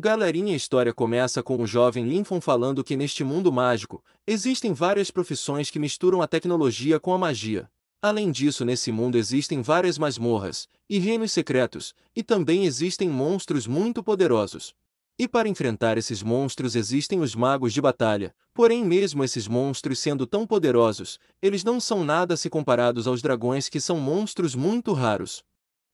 Galerinha, a história começa com o jovem Lincoln falando que neste mundo mágico, existem várias profissões que misturam a tecnologia com a magia. Além disso, nesse mundo existem várias masmorras e reinos secretos, e também existem monstros muito poderosos. E para enfrentar esses monstros existem os magos de batalha, porém mesmo esses monstros sendo tão poderosos, eles não são nada se comparados aos dragões, que são monstros muito raros.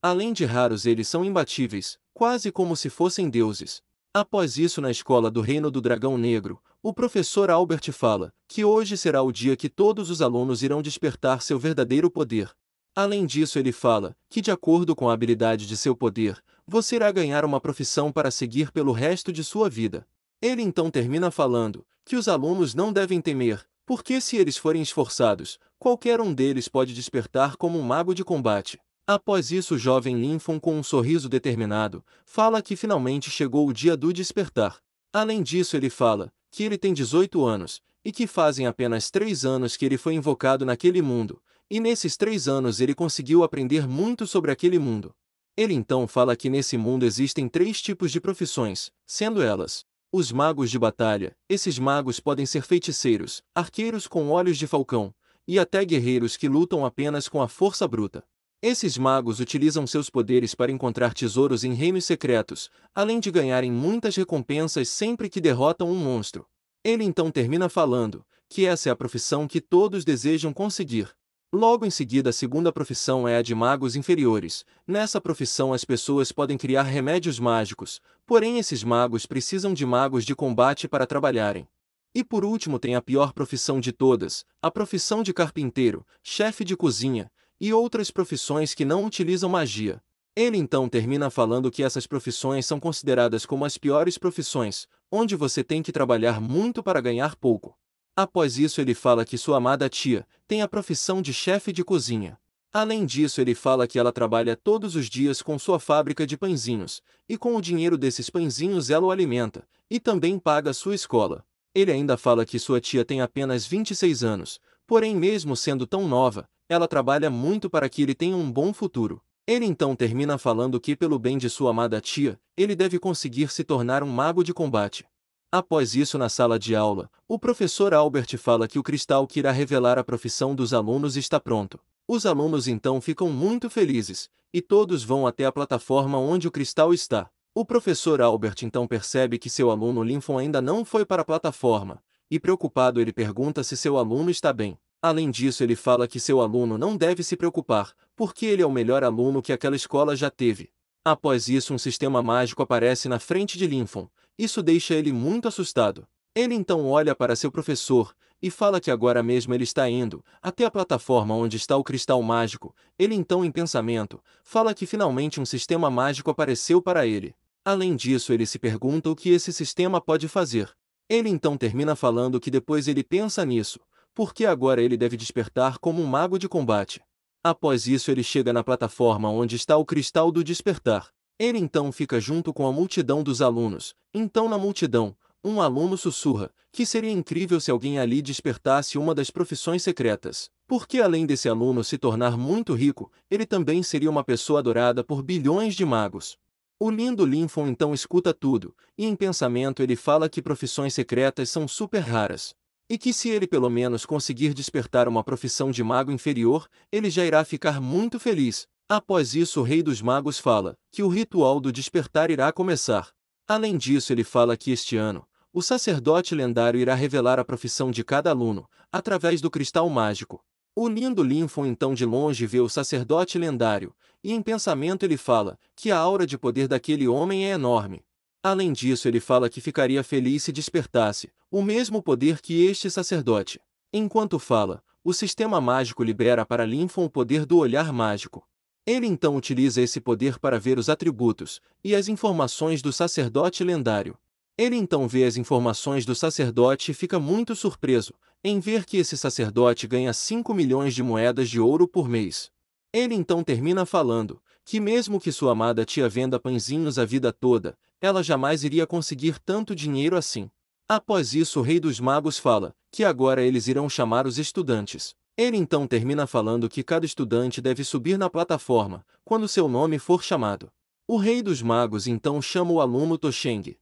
Além de raros, eles são imbatíveis, quase como se fossem deuses. Após isso, na escola do Reino do Dragão Negro, o professor Albert fala que hoje será o dia que todos os alunos irão despertar seu verdadeiro poder. Além disso, ele fala que, de acordo com a habilidade de seu poder, você irá ganhar uma profissão para seguir pelo resto de sua vida. Ele então termina falando que os alunos não devem temer, porque se eles forem esforçados, qualquer um deles pode despertar como um mago de combate. Após isso, o jovem Lincoln, com um sorriso determinado, fala que finalmente chegou o dia do despertar. Além disso, ele fala que ele tem 18 anos, e que fazem apenas 3 anos que ele foi invocado naquele mundo, e nesses 3 anos ele conseguiu aprender muito sobre aquele mundo. Ele então fala que nesse mundo existem 3 tipos de profissões, sendo elas os magos de batalha. Esses magos podem ser feiticeiros, arqueiros com olhos de falcão, e até guerreiros que lutam apenas com a força bruta. Esses magos utilizam seus poderes para encontrar tesouros em reinos secretos, além de ganharem muitas recompensas sempre que derrotam um monstro. Ele então termina falando que essa é a profissão que todos desejam conseguir. Logo em seguida, a segunda profissão é a de magos inferiores. Nessa profissão as pessoas podem criar remédios mágicos, porém esses magos precisam de magos de combate para trabalharem. E por último tem a pior profissão de todas, a profissão de carpinteiro, chefe de cozinha, e outras profissões que não utilizam magia. Ele então termina falando que essas profissões são consideradas como as piores profissões, onde você tem que trabalhar muito para ganhar pouco. Após isso, ele fala que sua amada tia tem a profissão de chefe de cozinha. Além disso, ele fala que ela trabalha todos os dias com sua fábrica de pãezinhos, e com o dinheiro desses pãezinhos ela o alimenta, e também paga sua escola. Ele ainda fala que sua tia tem apenas 26 anos, porém mesmo sendo tão nova, ela trabalha muito para que ele tenha um bom futuro. Ele então termina falando que, pelo bem de sua amada tia, ele deve conseguir se tornar um mago de combate. Após isso, na sala de aula, o professor Albert fala que o cristal que irá revelar a profissão dos alunos está pronto. Os alunos então ficam muito felizes, e todos vão até a plataforma onde o cristal está. O professor Albert então percebe que seu aluno Lincoln ainda não foi para a plataforma, e preocupado ele pergunta se seu aluno está bem. Além disso, ele fala que seu aluno não deve se preocupar, porque ele é o melhor aluno que aquela escola já teve. Após isso, um sistema mágico aparece na frente de Lincoln. Isso deixa ele muito assustado. Ele então olha para seu professor e fala que agora mesmo ele está indo até a plataforma onde está o cristal mágico. Ele então, em pensamento, fala que finalmente um sistema mágico apareceu para ele. Além disso, ele se pergunta o que esse sistema pode fazer. Ele então termina falando que depois ele pensa nisso, porque agora ele deve despertar como um mago de combate. Após isso, ele chega na plataforma onde está o cristal do despertar. Ele então fica junto com a multidão dos alunos. Então, na multidão, um aluno sussurra que seria incrível se alguém ali despertasse uma das profissões secretas, porque além desse aluno se tornar muito rico, ele também seria uma pessoa adorada por bilhões de magos. O lindo Lincoln então escuta tudo, e em pensamento ele fala que profissões secretas são super raras. E que se ele pelo menos conseguir despertar uma profissão de mago inferior, ele já irá ficar muito feliz. Após isso, o rei dos magos fala que o ritual do despertar irá começar. Além disso, ele fala que este ano, o sacerdote lendário irá revelar a profissão de cada aluno, através do cristal mágico. O lindo Lincoln então de longe vê o sacerdote lendário, e em pensamento ele fala que a aura de poder daquele homem é enorme. Além disso, ele fala que ficaria feliz se despertasse o mesmo poder que este sacerdote. Enquanto fala, o sistema mágico libera para Lincoln o poder do olhar mágico. Ele então utiliza esse poder para ver os atributos e as informações do sacerdote lendário. Ele então vê as informações do sacerdote e fica muito surpreso em ver que esse sacerdote ganha 5 milhões de moedas de ouro por mês. Ele então termina falando que mesmo que sua amada tia venda pãezinhos a vida toda, ela jamais iria conseguir tanto dinheiro assim. Após isso, o rei dos magos fala que agora eles irão chamar os estudantes. Ele então termina falando que cada estudante deve subir na plataforma quando seu nome for chamado. O rei dos magos então chama o aluno Tosheng.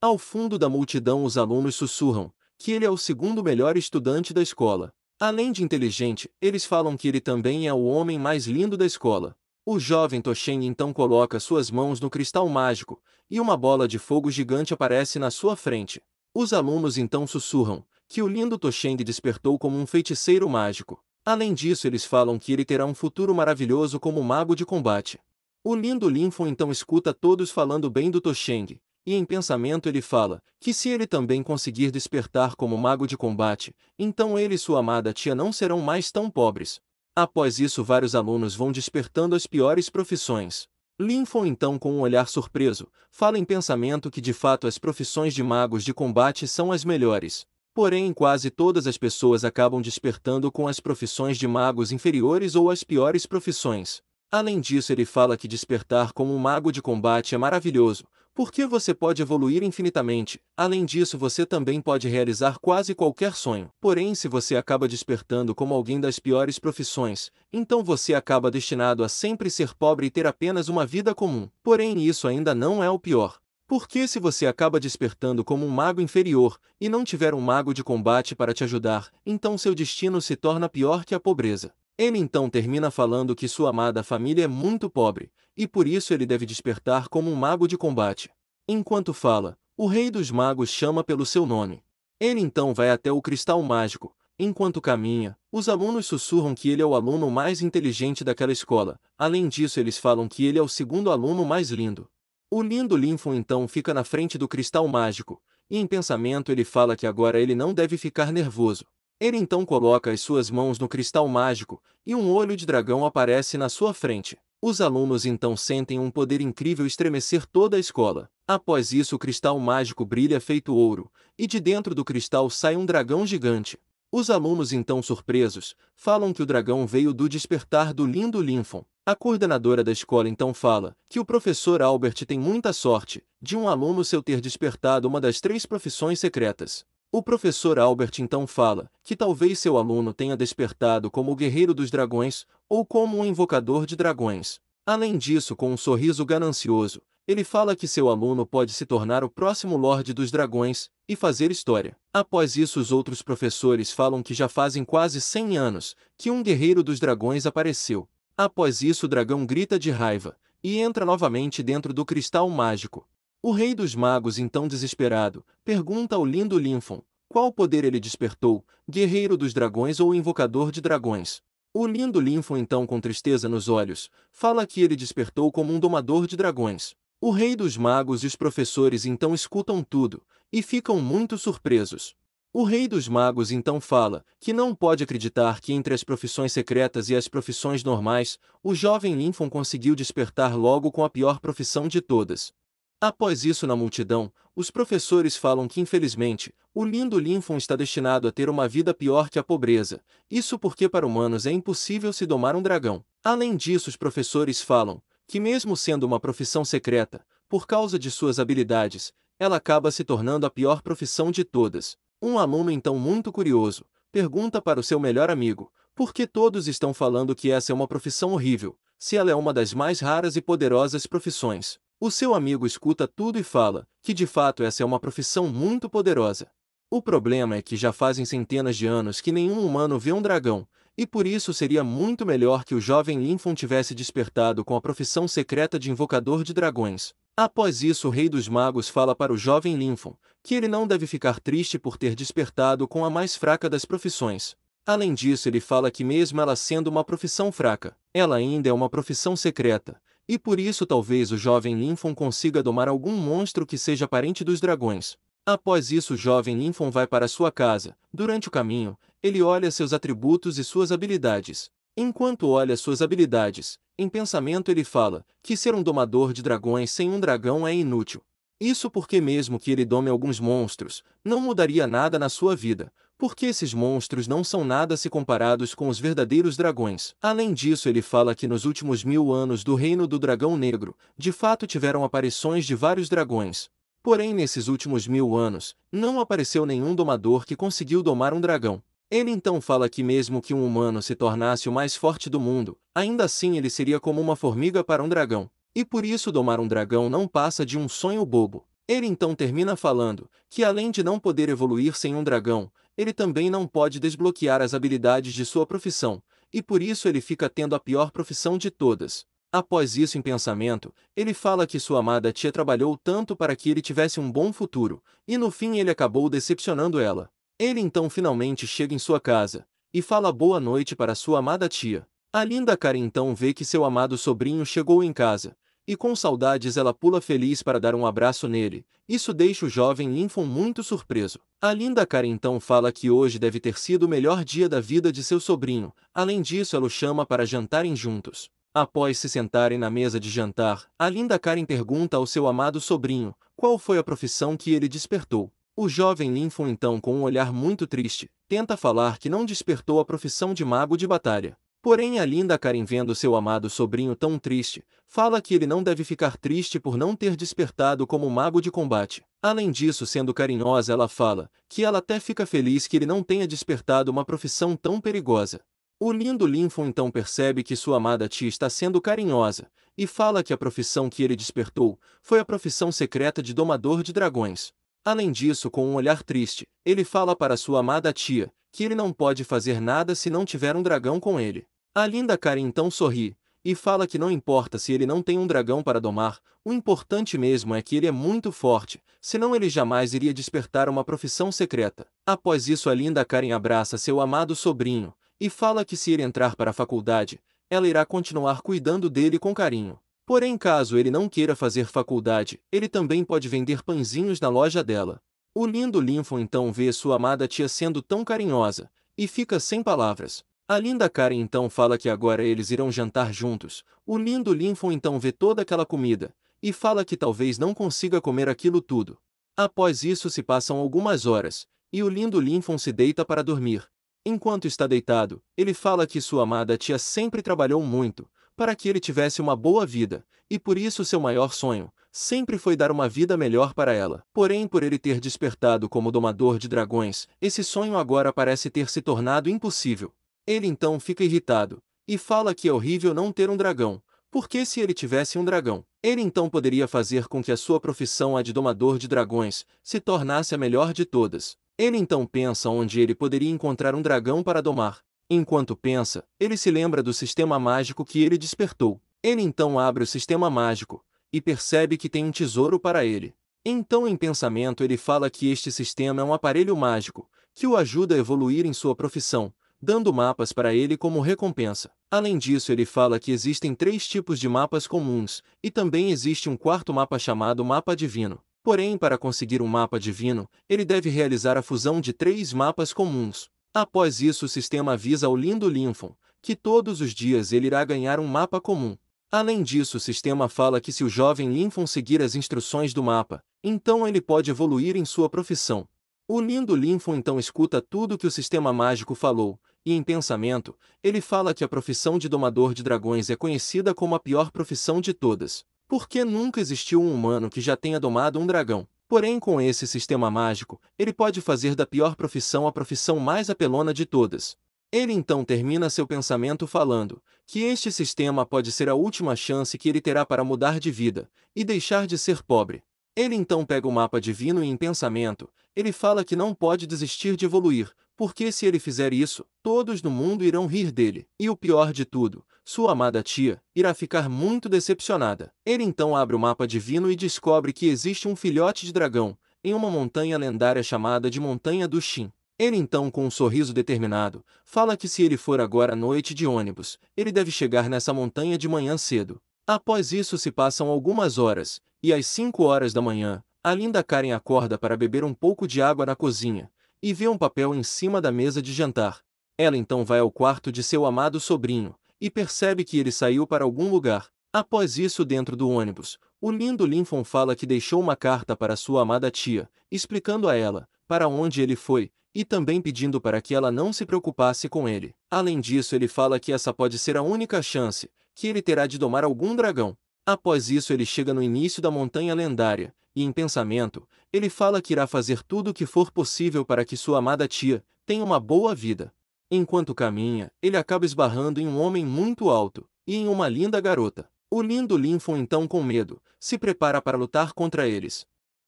Ao fundo da multidão os alunos sussurram que ele é o segundo melhor estudante da escola. Além de inteligente, eles falam que ele também é o homem mais lindo da escola. O jovem Tosheng então coloca suas mãos no cristal mágico, e uma bola de fogo gigante aparece na sua frente. Os alunos então sussurram que o lindo Tosheng despertou como um feiticeiro mágico. Além disso, eles falam que ele terá um futuro maravilhoso como mago de combate. O lindo Linfon então escuta todos falando bem do Tosheng, e em pensamento ele fala que se ele também conseguir despertar como mago de combate, então ele e sua amada tia não serão mais tão pobres. Após isso, vários alunos vão despertando as piores profissões. Linfon então, com um olhar surpreso, fala em pensamento que de fato as profissões de magos de combate são as melhores. Porém, quase todas as pessoas acabam despertando com as profissões de magos inferiores ou as piores profissões. Além disso, ele fala que despertar como um mago de combate é maravilhoso, porque você pode evoluir infinitamente. Além disso, você também pode realizar quase qualquer sonho. Porém, se você acaba despertando como alguém das piores profissões, então você acaba destinado a sempre ser pobre e ter apenas uma vida comum. Porém, isso ainda não é o pior. Porque se você acaba despertando como um mago inferior, e não tiver um mago de combate para te ajudar, então seu destino se torna pior que a pobreza. Ele então termina falando que sua amada família é muito pobre, e por isso ele deve despertar como um mago de combate. Enquanto fala, o rei dos magos chama pelo seu nome. Ele então vai até o cristal mágico. Enquanto caminha, os alunos sussurram que ele é o aluno mais inteligente daquela escola. Além disso, eles falam que ele é o segundo aluno mais lindo. O lindo Linfon então fica na frente do cristal mágico, e em pensamento ele fala que agora ele não deve ficar nervoso. Ele então coloca as suas mãos no cristal mágico, e um olho de dragão aparece na sua frente. Os alunos então sentem um poder incrível estremecer toda a escola. Após isso, o cristal mágico brilha feito ouro, e de dentro do cristal sai um dragão gigante. Os alunos então surpresos, falam que o dragão veio do despertar do lindo Linfon. A coordenadora da escola então fala que o professor Albert tem muita sorte de um aluno seu ter despertado uma das 3 profissões secretas. O professor Albert então fala que talvez seu aluno tenha despertado como o guerreiro dos dragões ou como um invocador de dragões. Além disso, com um sorriso ganancioso, ele fala que seu aluno pode se tornar o próximo Lorde dos Dragões e fazer história. Após isso, os outros professores falam que já fazem quase 100 anos que um guerreiro dos dragões apareceu. Após isso, o dragão grita de raiva e entra novamente dentro do cristal mágico. O rei dos magos, então desesperado, pergunta ao lindo Linfon qual poder ele despertou, guerreiro dos dragões ou invocador de dragões. O lindo Linfon então, com tristeza nos olhos, fala que ele despertou como um domador de dragões. O rei dos magos e os professores então escutam tudo e ficam muito surpresos. O rei dos magos então fala que não pode acreditar que entre as profissões secretas e as profissões normais, o jovem Linfon conseguiu despertar logo com a pior profissão de todas. Após isso, na multidão, os professores falam que infelizmente, o lindo Linfon está destinado a ter uma vida pior que a pobreza, isso porque para humanos é impossível se domar um dragão. Além disso, os professores falam que mesmo sendo uma profissão secreta, por causa de suas habilidades, ela acaba se tornando a pior profissão de todas. Um aluno então muito curioso, pergunta para o seu melhor amigo, por que todos estão falando que essa é uma profissão horrível, se ela é uma das mais raras e poderosas profissões. O seu amigo escuta tudo e fala que de fato essa é uma profissão muito poderosa. O problema é que já fazem centenas de anos que nenhum humano vê um dragão, e por isso seria muito melhor que o jovem Linfon tivesse despertado com a profissão secreta de invocador de dragões. Após isso, o rei dos magos fala para o jovem Linfon que ele não deve ficar triste por ter despertado com a mais fraca das profissões. Além disso, ele fala que mesmo ela sendo uma profissão fraca, ela ainda é uma profissão secreta, e por isso talvez o jovem Linfon consiga domar algum monstro que seja parente dos dragões. Após isso, o jovem Linfon vai para sua casa. Durante o caminho, ele olha seus atributos e suas habilidades. Enquanto olha suas habilidades, em pensamento ele fala que ser um domador de dragões sem um dragão é inútil. Isso porque mesmo que ele dome alguns monstros, não mudaria nada na sua vida, porque esses monstros não são nada se comparados com os verdadeiros dragões. Além disso, ele fala que nos últimos 1000 anos do reino do dragão negro, de fato tiveram aparições de vários dragões. Porém, nesses últimos 1000 anos, não apareceu nenhum domador que conseguiu domar um dragão. Ele então fala que mesmo que um humano se tornasse o mais forte do mundo, ainda assim ele seria como uma formiga para um dragão. E por isso domar um dragão não passa de um sonho bobo. Ele então termina falando que, além de não poder evoluir sem um dragão, ele também não pode desbloquear as habilidades de sua profissão, e por isso ele fica tendo a pior profissão de todas. Após isso, em pensamento, ele fala que sua amada tia trabalhou tanto para que ele tivesse um bom futuro, e no fim ele acabou decepcionando ela. Ele então finalmente chega em sua casa, e fala boa noite para sua amada tia. A linda Karen então vê que seu amado sobrinho chegou em casa, e com saudades ela pula feliz para dar um abraço nele. Isso deixa o jovem Linfon muito surpreso. A linda Karen então fala que hoje deve ter sido o melhor dia da vida de seu sobrinho. Além disso, ela o chama para jantarem juntos. Após se sentarem na mesa de jantar, a linda Karen pergunta ao seu amado sobrinho qual foi a profissão que ele despertou. O jovem Linfon então, com um olhar muito triste, tenta falar que não despertou a profissão de mago de batalha. Porém, a linda Karen, vendo seu amado sobrinho tão triste, fala que ele não deve ficar triste por não ter despertado como mago de combate. Além disso, sendo carinhosa, ela fala que ela até fica feliz que ele não tenha despertado uma profissão tão perigosa. O lindo Linfon então percebe que sua amada tia está sendo carinhosa, e fala que a profissão que ele despertou foi a profissão secreta de domador de dragões. Além disso, com um olhar triste, ele fala para sua amada tia que ele não pode fazer nada se não tiver um dragão com ele. A linda Karen então sorri, e fala que não importa se ele não tem um dragão para domar, o importante mesmo é que ele é muito forte, senão ele jamais iria despertar uma profissão secreta. Após isso, a linda Karen abraça seu amado sobrinho, e fala que se ele entrar para a faculdade, ela irá continuar cuidando dele com carinho. Porém, caso ele não queira fazer faculdade, ele também pode vender pãezinhos na loja dela. O lindo Linfon então vê sua amada tia sendo tão carinhosa, e fica sem palavras. A linda Karen então fala que agora eles irão jantar juntos. O lindo Linfon então vê toda aquela comida, e fala que talvez não consiga comer aquilo tudo. Após isso se passam algumas horas, e o lindo Linfon se deita para dormir. Enquanto está deitado, ele fala que sua amada tia sempre trabalhou muito, para que ele tivesse uma boa vida, e por isso seu maior sonho sempre foi dar uma vida melhor para ela. Porém, por ele ter despertado como domador de dragões, esse sonho agora parece ter se tornado impossível. Ele então fica irritado, e fala que é horrível não ter um dragão, porque se ele tivesse um dragão, ele então poderia fazer com que a sua profissão, a de domador de dragões, se tornasse a melhor de todas. Ele então pensa onde ele poderia encontrar um dragão para domar. Enquanto pensa, ele se lembra do sistema mágico que ele despertou. Ele então abre o sistema mágico, e percebe que tem um tesouro para ele. Então, em pensamento, ele fala que este sistema é um aparelho mágico, que o ajuda a evoluir em sua profissão, dando mapas para ele como recompensa. Além disso, ele fala que existem 3 tipos de mapas comuns, e também existe um quarto mapa chamado mapa divino. Porém, para conseguir um mapa divino, ele deve realizar a fusão de 3 mapas comuns. Após isso, o sistema avisa ao lindo Linfon que todos os dias ele irá ganhar um mapa comum. Além disso, o sistema fala que se o jovem Linfon seguir as instruções do mapa, então ele pode evoluir em sua profissão. O lindo Linfon então escuta tudo que o sistema mágico falou, e em pensamento, ele fala que a profissão de domador de dragões é conhecida como a pior profissão de todas, porque nunca existiu um humano que já tenha domado um dragão. Porém, com esse sistema mágico, ele pode fazer da pior profissão a profissão mais apelona de todas. Ele então termina seu pensamento falando que este sistema pode ser a última chance que ele terá para mudar de vida e deixar de ser pobre. Ele então pega o mapa divino e, em pensamento, ele fala que não pode desistir de evoluir, porque se ele fizer isso, todos no mundo irão rir dele. E o pior de tudo, sua amada tia irá ficar muito decepcionada. Ele então abre o mapa divino e descobre que existe um filhote de dragão, em uma montanha lendária chamada de Montanha do Shin. Ele então, com um sorriso determinado, fala que se ele for agora à noite de ônibus, ele deve chegar nessa montanha de manhã cedo. Após isso se passam algumas horas, e às 5 horas da manhã, a linda Karen acorda para beber um pouco de água na cozinha, e vê um papel em cima da mesa de jantar. Ela então vai ao quarto de seu amado sobrinho, e percebe que ele saiu para algum lugar. Após isso, dentro do ônibus, o lindo Linfon fala que deixou uma carta para sua amada tia, explicando a ela para onde ele foi, e também pedindo para que ela não se preocupasse com ele. Além disso, ele fala que essa pode ser a única chance que ele terá de domar algum dragão. Após isso, ele chega no início da montanha lendária, e em pensamento, ele fala que irá fazer tudo o que for possível para que sua amada tia tenha uma boa vida. Enquanto caminha, ele acaba esbarrando em um homem muito alto, e em uma linda garota. O lindo Linfon então, com medo, se prepara para lutar contra eles.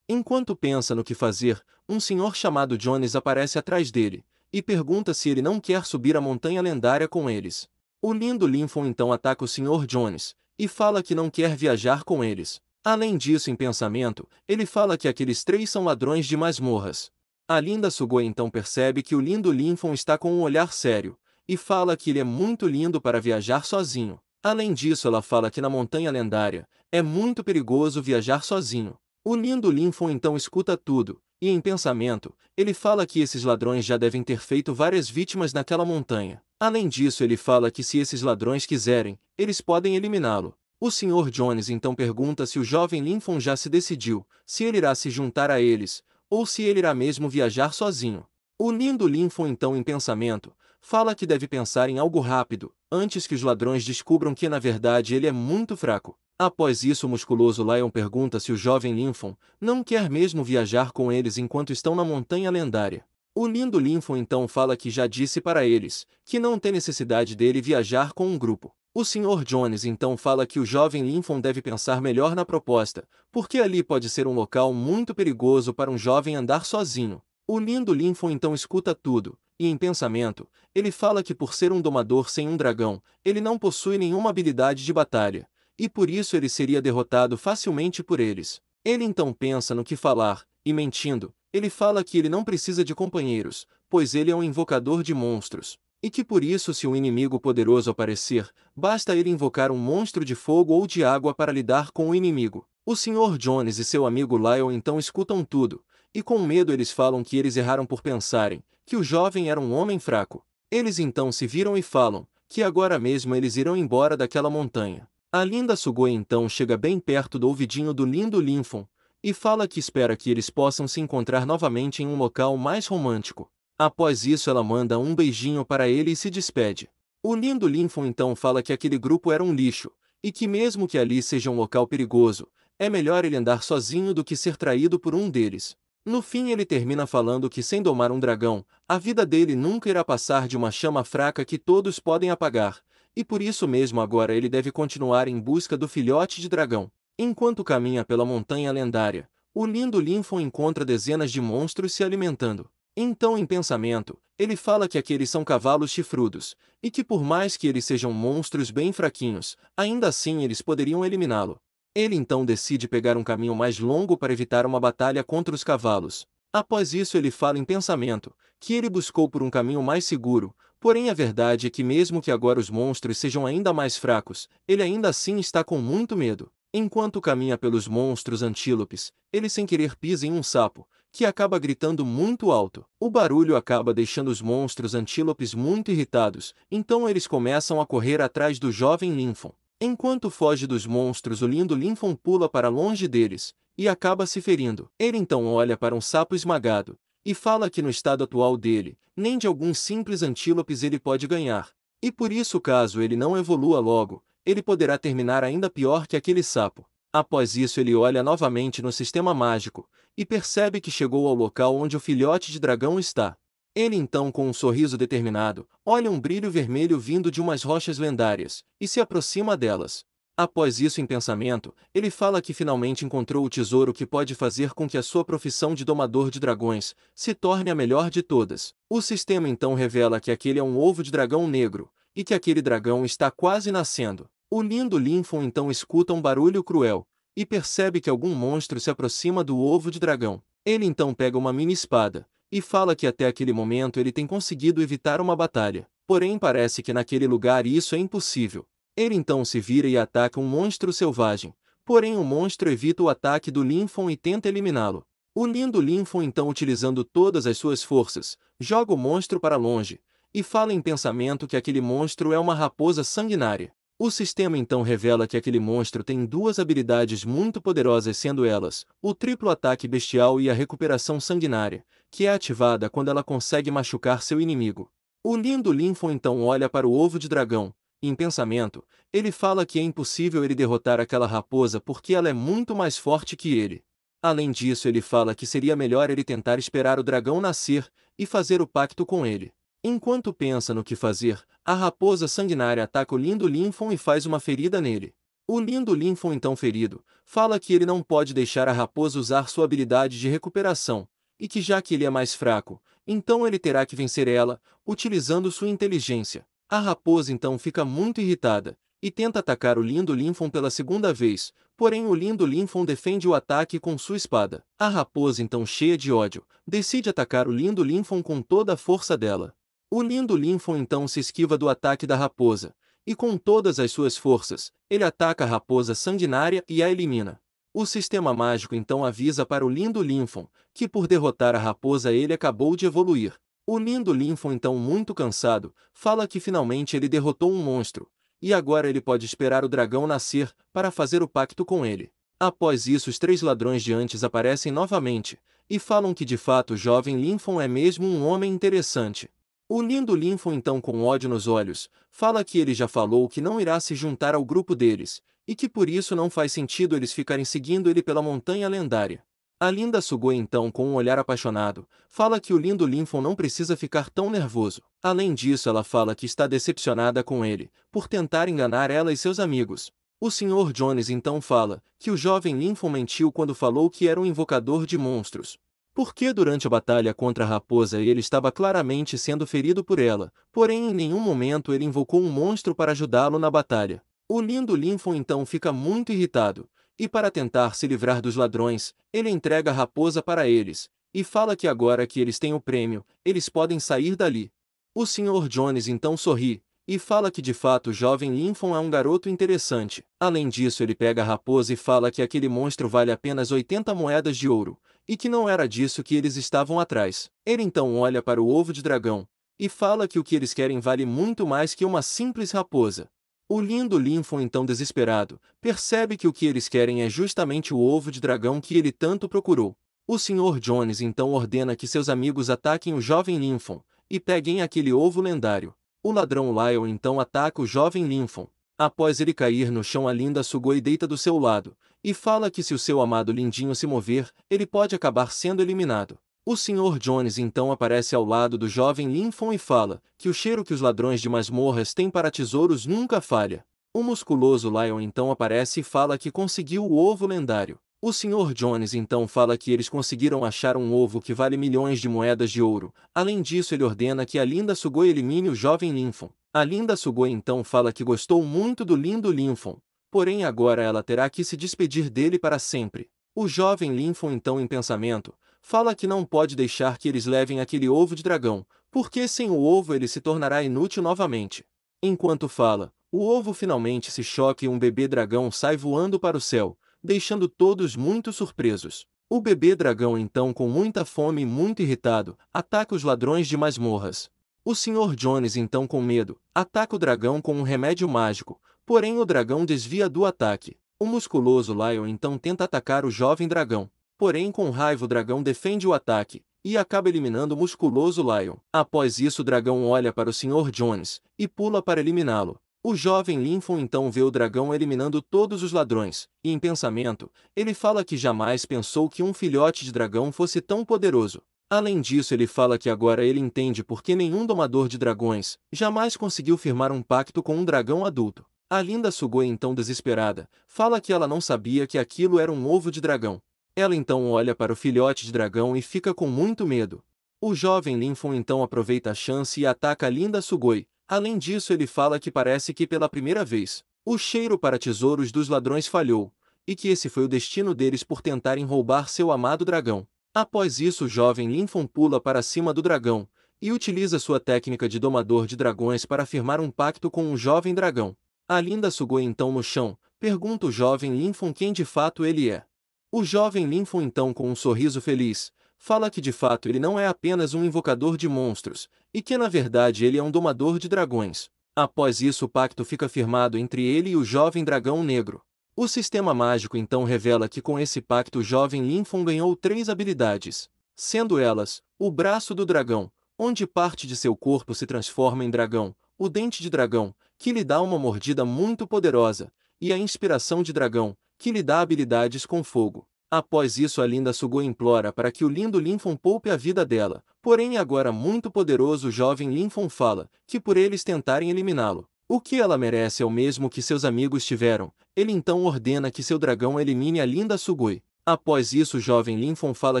Enquanto pensa no que fazer, um senhor chamado Jones aparece atrás dele, e pergunta se ele não quer subir a montanha lendária com eles. O lindo Lincoln então ataca o Sr. Jones, e fala que não quer viajar com eles. Além disso, em pensamento, ele fala que aqueles três são ladrões de masmorras. A linda Sugoi então percebe que o lindo Lincoln está com um olhar sério, e fala que ele é muito lindo para viajar sozinho. Além disso, ela fala que na montanha lendária, é muito perigoso viajar sozinho. O lindo Lincoln então escuta tudo, e em pensamento, ele fala que esses ladrões já devem ter feito várias vítimas naquela montanha. Além disso, ele fala que se esses ladrões quiserem, eles podem eliminá-lo. O Sr. Jones então pergunta se o jovem Lincoln já se decidiu, se ele irá se juntar a eles, ou se ele irá mesmo viajar sozinho. O lindo Lincoln então em pensamento, fala que deve pensar em algo rápido, antes que os ladrões descubram que na verdade ele é muito fraco. Após isso, o musculoso Lion pergunta se o jovem Lincoln não quer mesmo viajar com eles enquanto estão na montanha lendária. O lindo Lincoln então fala que já disse para eles que não tem necessidade dele viajar com um grupo. O Sr. Jones então fala que o jovem Lincoln deve pensar melhor na proposta, porque ali pode ser um local muito perigoso para um jovem andar sozinho. O lindo Lincoln então escuta tudo, e em pensamento, ele fala que por ser um domador sem um dragão, ele não possui nenhuma habilidade de batalha, e por isso ele seria derrotado facilmente por eles. Ele então pensa no que falar, e mentindo, ele fala que ele não precisa de companheiros, pois ele é um invocador de monstros, e que por isso se um inimigo poderoso aparecer, basta ele invocar um monstro de fogo ou de água para lidar com o inimigo. O Sr. Jones e seu amigo Lyle então escutam tudo, e com medo eles falam que eles erraram por pensarem que o jovem era um homem fraco. Eles então se viram e falam que agora mesmo eles irão embora daquela montanha. A linda Sugoi então chega bem perto do ouvidinho do lindo Lincoln, e fala que espera que eles possam se encontrar novamente em um local mais romântico. Após isso ela manda um beijinho para ele e se despede. O lindo Lincoln então fala que aquele grupo era um lixo, e que mesmo que ali seja um local perigoso, é melhor ele andar sozinho do que ser traído por um deles. No fim ele termina falando que sem domar um dragão, a vida dele nunca irá passar de uma chama fraca que todos podem apagar, e por isso mesmo agora ele deve continuar em busca do filhote de dragão. Enquanto caminha pela montanha lendária, o lindo Lincoln encontra dezenas de monstros se alimentando. Então em pensamento, ele fala que aqueles são cavalos chifrudos, e que por mais que eles sejam monstros bem fraquinhos, ainda assim eles poderiam eliminá-lo. Ele então decide pegar um caminho mais longo para evitar uma batalha contra os cavalos. Após isso ele fala em pensamento que ele buscou por um caminho mais seguro, porém a verdade é que mesmo que agora os monstros sejam ainda mais fracos, ele ainda assim está com muito medo. Enquanto caminha pelos monstros antílopes, ele sem querer pisa em um sapo, que acaba gritando muito alto. O barulho acaba deixando os monstros antílopes muito irritados, então eles começam a correr atrás do jovem Lincoln. Enquanto foge dos monstros, o lindo Lincoln pula para longe deles, e acaba se ferindo. Ele então olha para um sapo esmagado, e fala que no estado atual dele, nem de alguns simples antílopes ele pode ganhar. E por isso caso ele não evolua logo, ele poderá terminar ainda pior que aquele sapo. Após isso ele olha novamente no sistema mágico, e percebe que chegou ao local onde o filhote de dragão está. Ele então, com um sorriso determinado, olha um brilho vermelho vindo de umas rochas lendárias, e se aproxima delas. Após isso em pensamento, ele fala que finalmente encontrou o tesouro que pode fazer com que a sua profissão de domador de dragões se torne a melhor de todas. O sistema então revela que aquele é um ovo de dragão negro, e que aquele dragão está quase nascendo. O lindo Lincoln então escuta um barulho cruel, e percebe que algum monstro se aproxima do ovo de dragão. Ele então pega uma mini espada, e fala que até aquele momento ele tem conseguido evitar uma batalha. Porém parece que naquele lugar isso é impossível. Ele então se vira e ataca um monstro selvagem, porém o monstro evita o ataque do Lincoln e tenta eliminá-lo. O lindo Lincoln então, utilizando todas as suas forças, joga o monstro para longe, e fala em pensamento que aquele monstro é uma raposa sanguinária. O sistema então revela que aquele monstro tem duas habilidades muito poderosas, sendo elas o triplo ataque bestial e a recuperação sanguinária, que é ativada quando ela consegue machucar seu inimigo. O lindo Lincoln então olha para o ovo de dragão, e em pensamento, ele fala que é impossível ele derrotar aquela raposa porque ela é muito mais forte que ele. Além disso ele fala que seria melhor ele tentar esperar o dragão nascer, e fazer o pacto com ele. Enquanto pensa no que fazer, a raposa sanguinária ataca o lindo Lincoln e faz uma ferida nele. O lindo Linfon então ferido, fala que ele não pode deixar a raposa usar sua habilidade de recuperação, e que já que ele é mais fraco, então ele terá que vencer ela, utilizando sua inteligência. A raposa então fica muito irritada, e tenta atacar o lindo Linfon pela segunda vez, porém o lindo Linfon defende o ataque com sua espada. A raposa então cheia de ódio, decide atacar o lindo Linfon com toda a força dela. O lindo Linfon então se esquiva do ataque da raposa, e com todas as suas forças, ele ataca a raposa sanguinária e a elimina. O sistema mágico então avisa para o lindo Linfon, que por derrotar a raposa ele acabou de evoluir. O lindo Linfon então muito cansado, fala que finalmente ele derrotou um monstro, e agora ele pode esperar o dragão nascer, para fazer o pacto com ele. Após isso os 3 ladrões de antes aparecem novamente, e falam que de fato o jovem Linfon é mesmo um homem interessante. O lindo Linfon então com ódio nos olhos, fala que ele já falou que não irá se juntar ao grupo deles, e que por isso não faz sentido eles ficarem seguindo ele pela montanha lendária. A linda Sugoi então com um olhar apaixonado, fala que o lindo Linfon não precisa ficar tão nervoso. Além disso ela fala que está decepcionada com ele, por tentar enganar ela e seus amigos. O Sr. Jones então fala que o jovem Linfon mentiu quando falou que era um invocador de monstros. Porque durante a batalha contra a raposa ele estava claramente sendo ferido por ela, porém em nenhum momento ele invocou um monstro para ajudá-lo na batalha. O lindo Linfon então fica muito irritado, e para tentar se livrar dos ladrões, ele entrega a raposa para eles, e fala que agora que eles têm o prêmio, eles podem sair dali. O Sr. Jones então sorri, e fala que de fato o jovem Linfon é um garoto interessante. Além disso ele pega a raposa e fala que aquele monstro vale apenas 80 moedas de ouro, e que não era disso que eles estavam atrás. Ele então olha para o ovo de dragão, e fala que o que eles querem vale muito mais que uma simples raposa. O lindo Linfon então desesperado, percebe que o que eles querem é justamente o ovo de dragão que ele tanto procurou. O Sr. Jones então ordena que seus amigos ataquem o jovem Linfon, e peguem aquele ovo lendário. O ladrão Lyle então ataca o jovem Linfon. Após ele cair no chão a linda Sugoi deita do seu lado, e fala que se o seu amado lindinho se mover, ele pode acabar sendo eliminado. O Sr. Jones então aparece ao lado do jovem Linfon e fala que o cheiro que os ladrões de masmorras têm para tesouros nunca falha. O musculoso Lion então aparece e fala que conseguiu o ovo lendário. O Sr. Jones então fala que eles conseguiram achar um ovo que vale milhões de moedas de ouro. Além disso ele ordena que a linda Sugoi elimine o jovem Linfon. A linda Sugoi então fala que gostou muito do lindo Linfon, porém agora ela terá que se despedir dele para sempre. O jovem Linfon então em pensamento, fala que não pode deixar que eles levem aquele ovo de dragão, porque sem o ovo ele se tornará inútil novamente. Enquanto fala, o ovo finalmente se choca e um bebê dragão sai voando para o céu, deixando todos muito surpresos. O bebê dragão então com muita fome e muito irritado, ataca os ladrões de masmorras. O Sr. Jones então com medo, ataca o dragão com um remédio mágico, porém o dragão desvia do ataque. O musculoso Lion então tenta atacar o jovem dragão, porém com raiva o dragão defende o ataque, e acaba eliminando o musculoso Lion. Após isso o dragão olha para o Sr. Jones, e pula para eliminá-lo. O jovem Linfon então vê o dragão eliminando todos os ladrões, e em pensamento, ele fala que jamais pensou que um filhote de dragão fosse tão poderoso. Além disso ele fala que agora ele entende por que nenhum domador de dragões jamais conseguiu firmar um pacto com um dragão adulto. A linda Sugoi então desesperada, fala que ela não sabia que aquilo era um ovo de dragão. Ela então olha para o filhote de dragão e fica com muito medo. O jovem Linfon então aproveita a chance e ataca a linda Sugoi. Além disso ele fala que parece que pela primeira vez, o cheiro para tesouros dos ladrões falhou, e que esse foi o destino deles por tentarem roubar seu amado dragão. Após isso o jovem Linfon pula para cima do dragão, e utiliza sua técnica de domador de dragões para firmar um pacto com o jovem dragão. A linda Sugoi então no chão, pergunta o jovem Linfon quem de fato ele é. O jovem Linfon então com um sorriso feliz, fala que de fato ele não é apenas um invocador de monstros, e que na verdade ele é um domador de dragões. Após isso o pacto fica firmado entre ele e o jovem dragão negro. O sistema mágico então revela que com esse pacto o jovem Linfon ganhou 3 habilidades, sendo elas, o braço do dragão, onde parte de seu corpo se transforma em dragão, o dente de dragão, que lhe dá uma mordida muito poderosa, e a inspiração de dragão, que lhe dá habilidades com fogo. Após isso a linda Sugoi implora para que o lindo Linfon poupe a vida dela, porém agora muito poderoso o jovem Linfon fala que por eles tentarem eliminá-lo, o que ela merece é o mesmo que seus amigos tiveram, Ele então ordena que seu dragão elimine a linda Sugoi. Após isso, o jovem Linfon fala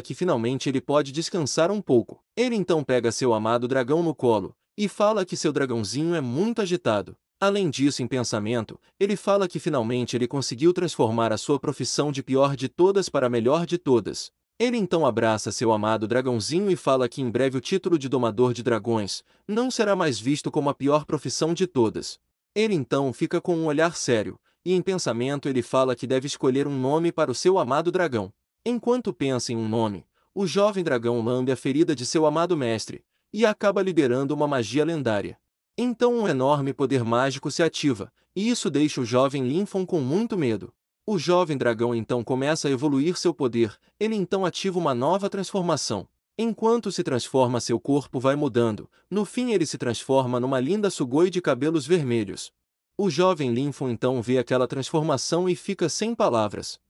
que finalmente ele pode descansar um pouco. Ele então pega seu amado dragão no colo e fala que seu dragãozinho é muito agitado. Além disso, em pensamento, ele fala que finalmente ele conseguiu transformar a sua profissão de pior de todas para a melhor de todas. Ele então abraça seu amado dragãozinho e fala que em breve o título de domador de dragões não será mais visto como a pior profissão de todas. Ele então fica com um olhar sério, e em pensamento ele fala que deve escolher um nome para o seu amado dragão. Enquanto pensa em um nome, o jovem dragão lambe a ferida de seu amado mestre, e acaba liberando uma magia lendária. Então um enorme poder mágico se ativa, e isso deixa o jovem Linfon com muito medo. O jovem dragão então começa a evoluir seu poder, ele então ativa uma nova transformação. Enquanto se transforma, seu corpo vai mudando, no fim ele se transforma numa linda Sugoi de cabelos vermelhos. O jovem Linfon então vê aquela transformação e fica sem palavras.